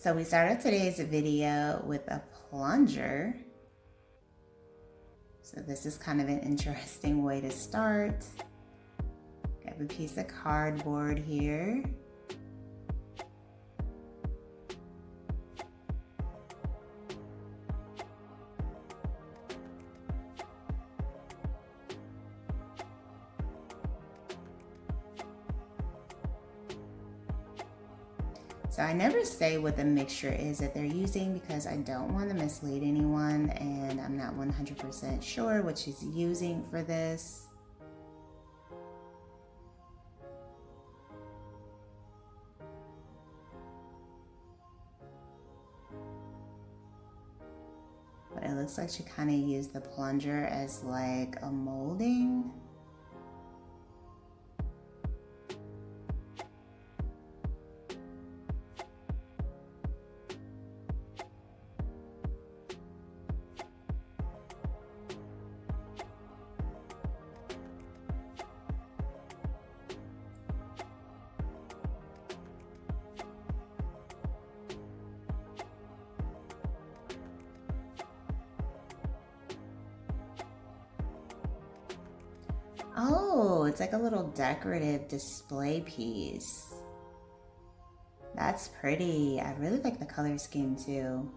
So we started today's video with a plunger. So this is kind of an interesting way to start. Got a piece of cardboard here. So I never say what the mixture is that they're using because I don't want to mislead anyone, and I'm not 100% sure what she's using for this. But it looks like she kind of used the plunger as like a molding. Oh, it's like a little decorative display piece. That's pretty. I really like the color scheme too.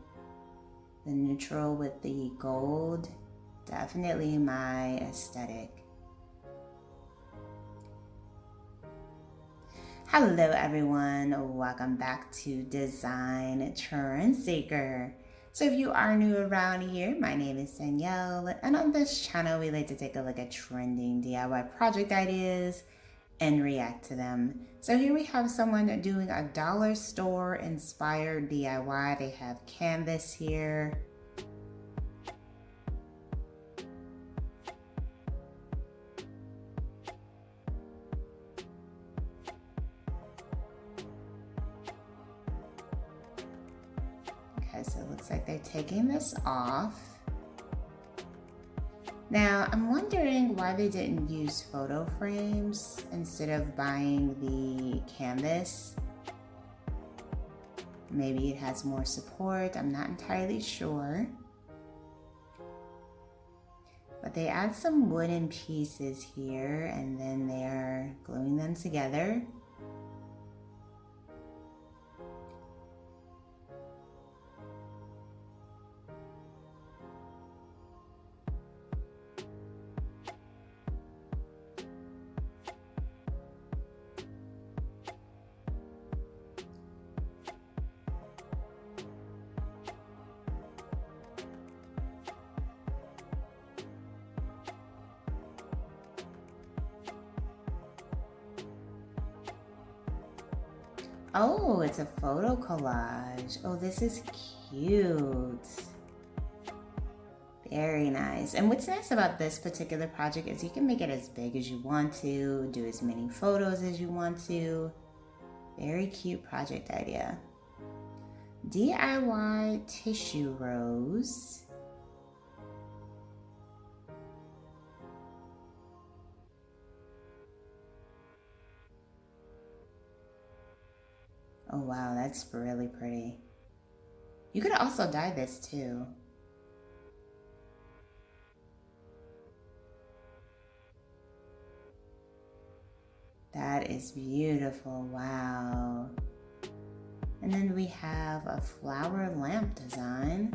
The neutral with the gold, definitely my aesthetic. Hello everyone, welcome back to Design Trendseeker. So if you are new around here, my name is Danielle, and on this channel we like to take a look at trending DIY project ideas and react to them. So here we have someone doing a dollar store inspired DIY. They have canvas here. Okay, so it looks like they're taking this off. Now, I'm wondering why they didn't use photo frames instead of buying the canvas. Maybe it has more support, I'm not entirely sure. But they add some wooden pieces here and then they're gluing them together. Oh, it's a photo collage. Oh, this is cute. Very nice. And what's nice about this particular project is you can make it as big as you want to, do as many photos as you want to. Very cute project idea. DIY tissue rose. Oh wow, that's really pretty. You could also dye this too. That is beautiful, wow. And then we have a flower lamp design.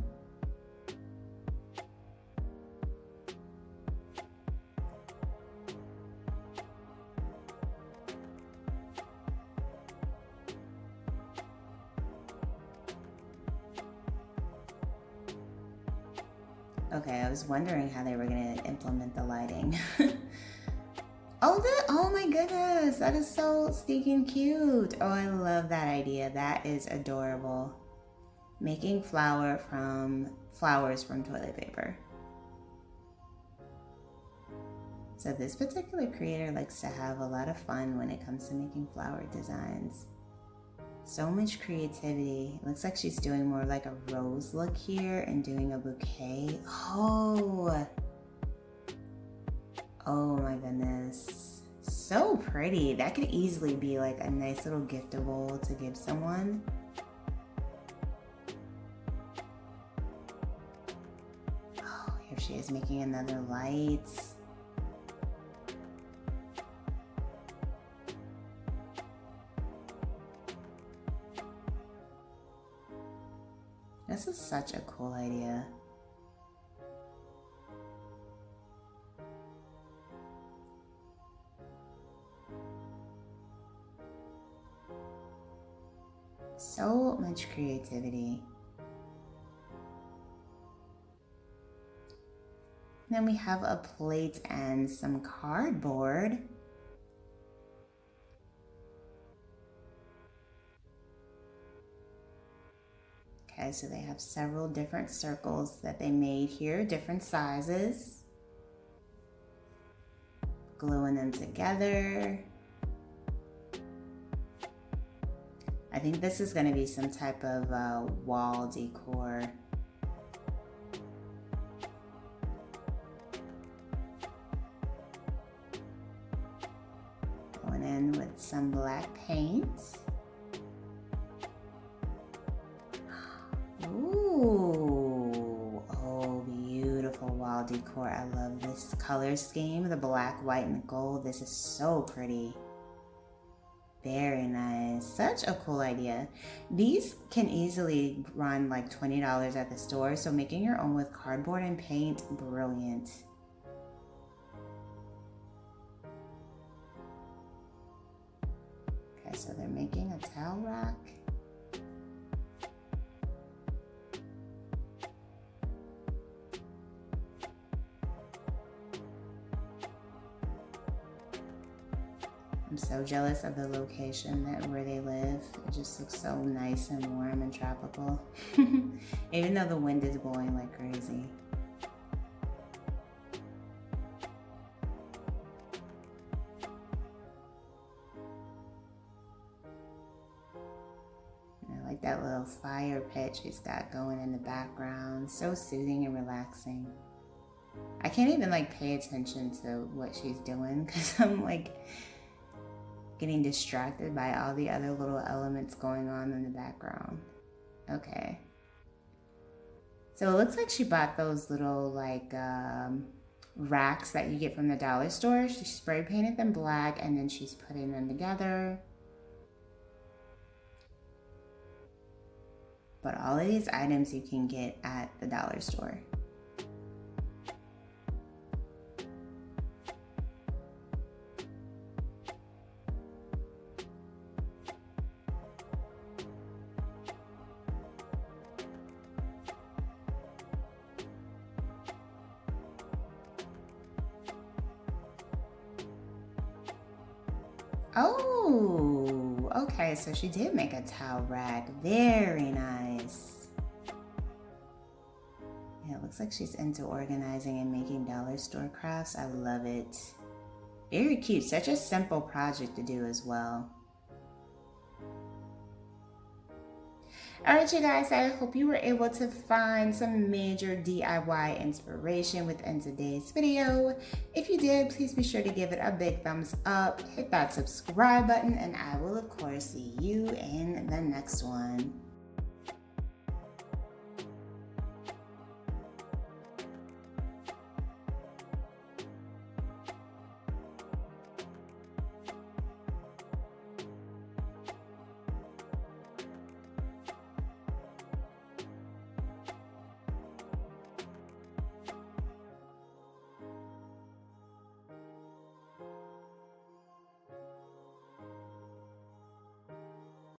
Okay, I was wondering how they were gonna implement the lighting. Oh my goodness, that is so stinking cute. Oh, I love that idea. That is adorable. Making flowers from toilet paper. So this particular creator likes to have a lot of fun when it comes to making flower designs. So much creativity. It looks like she's doing more like a rose look here and doing a bouquet. Oh my goodness. So pretty. That could easily be like a nice little giftable to give someone. is making another light. This is such a cool idea. So much creativity. Then we have a plate and some cardboard. Okay, so they have several different circles that they made here, different sizes. Gluing them together. I think this is going to be some type of wall decor. Going in with some black paint. Ooh, oh, beautiful wall decor. I love this color scheme, the black, white, and gold. This is so pretty. Very nice. Such a cool idea. These can easily run like $20 at the store, so making your own with cardboard and paint, brilliant. Okay, so they're making a towel rack. I'm so jealous of the location where they live. It just looks so nice and warm and tropical. Even though the wind is blowing like crazy. And I like that little fire pit she's got going in the background. So soothing and relaxing. I can't even like pay attention to what she's doing because I'm like getting distracted by all the other little elements going on in the background. Okay. So it looks like she bought those little like racks that you get from the dollar store. She spray painted them black and then she's putting them together. But all of these items you can get at the dollar store. Oh, okay, so she did make a towel rack. Very nice. Yeah, it looks like she's into organizing and making dollar store crafts. I love it. Very cute. Such a simple project to do as well. Alright, you guys, I hope you were able to find some major DIY inspiration within today's video. If you did, please be sure to give it a big thumbs up, hit that subscribe button, and I will of course see you in the next one.